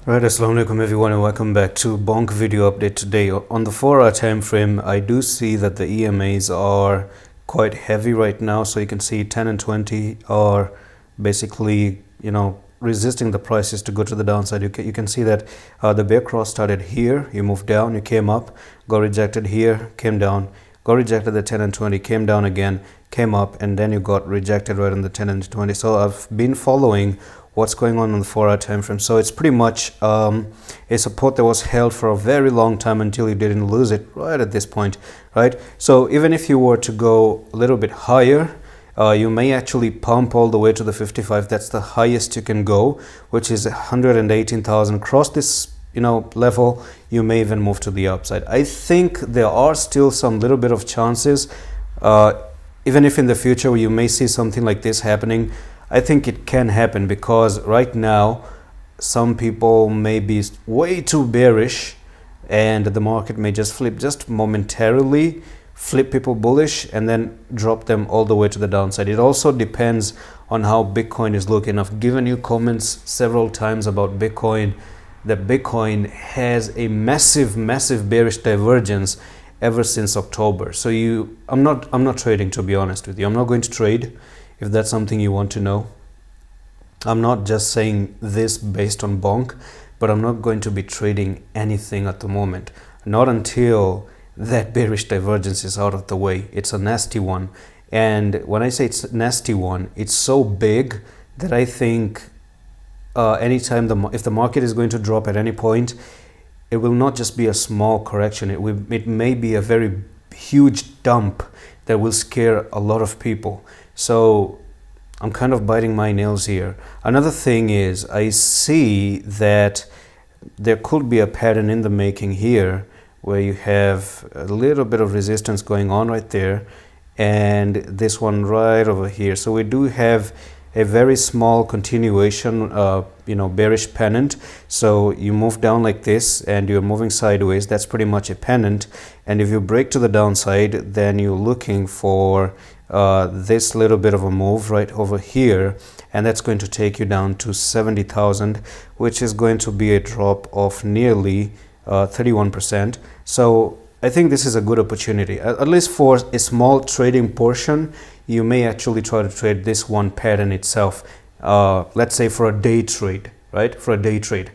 Right, assalamu alaikum everyone and welcome back to Bonk video update. Today on the 4-hour time frame, I do see that the EMAs are quite heavy right now. So you can see 10 and 20 are basically, resisting the prices to go to the downside. You can see that the bear cross started here, you moved down, you came up, got rejected here, came down, got rejected the 10 and 20, came down again, came up, and then you got rejected right on the 10 and 20. So I've been following what's going on the 4-hour time frame. So it's pretty much a support that was held for a very long time until you didn't lose it right at this point, right? So even if you were to go a little bit higher, you may actually pump all the way to the 55. That's the highest you can go, which is 118,000. Cross this level, you may even move to the upside. I think there are still some little bit of chances, even if in the future you may see something like this happening. I think it can happen because right now some people may be way too bearish and the market may just flip, just momentarily flip people bullish and then drop them all the way to the downside. It also depends on how Bitcoin is looking. I've given you comments several times about Bitcoin, that Bitcoin has a massive bearish divergence ever since October. So I'm not trading, to be honest with you. I'm not going to trade. If that's something you want to know, I'm not just saying this based on Bonk, but I'm not going to be trading anything at the moment, not until that bearish divergence is out of the way. It's a nasty one, and when I say it's a nasty one, it's so big that I think anytime if the market is going to drop at any point, it will not just be a small correction. It may be a very huge dump that will scare a lot of people. So I'm kind of biting my nails here. Another thing is I see that there could be a pattern in the making here where you have a little bit of resistance going on right there and this one right over here. So we do have a very small continuation, bearish pennant. So you move down like this and you're moving sideways. That's pretty much a pennant. And if you break to the downside, then you're looking for this little bit of a move right over here, and that's going to take you down to 70,000, which is going to be a drop of nearly 31%. So I think this is a good opportunity, at least for a small trading portion. You may actually try to trade this one pattern itself, let's say for a day trade, right? For a day trade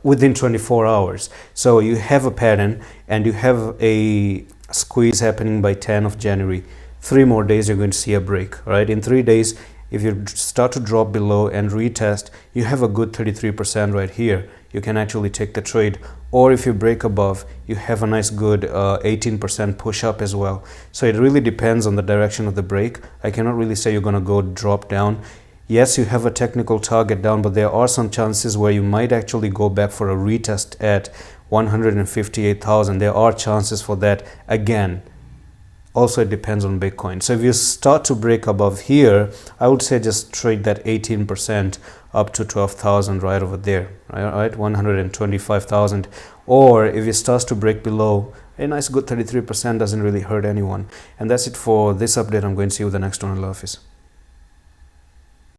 within 24 hours. So you have a pattern and you have a squeeze happening by 10 of January. 3 more days, you're going to see a break, right? In 3 days, if you start to drop below and retest, you have a good 33% right here. You can actually take the trade. Or if you break above, you have a nice good 18% push up as well. So it really depends on the direction of the break. I cannot really say you're going to go drop down. Yes, you have a technical target down, but there are some chances where you might actually go back for a retest at 158,000. There are chances for that again. Also, it depends on Bitcoin. So if you start to break above here, I would say just trade that 18% up to 12,000 right over there, right? 125,000. Or if it starts to break below, a nice good 33% doesn't really hurt anyone. And that's it for this update. I'm going to see you with the next one. Allah Hafiz.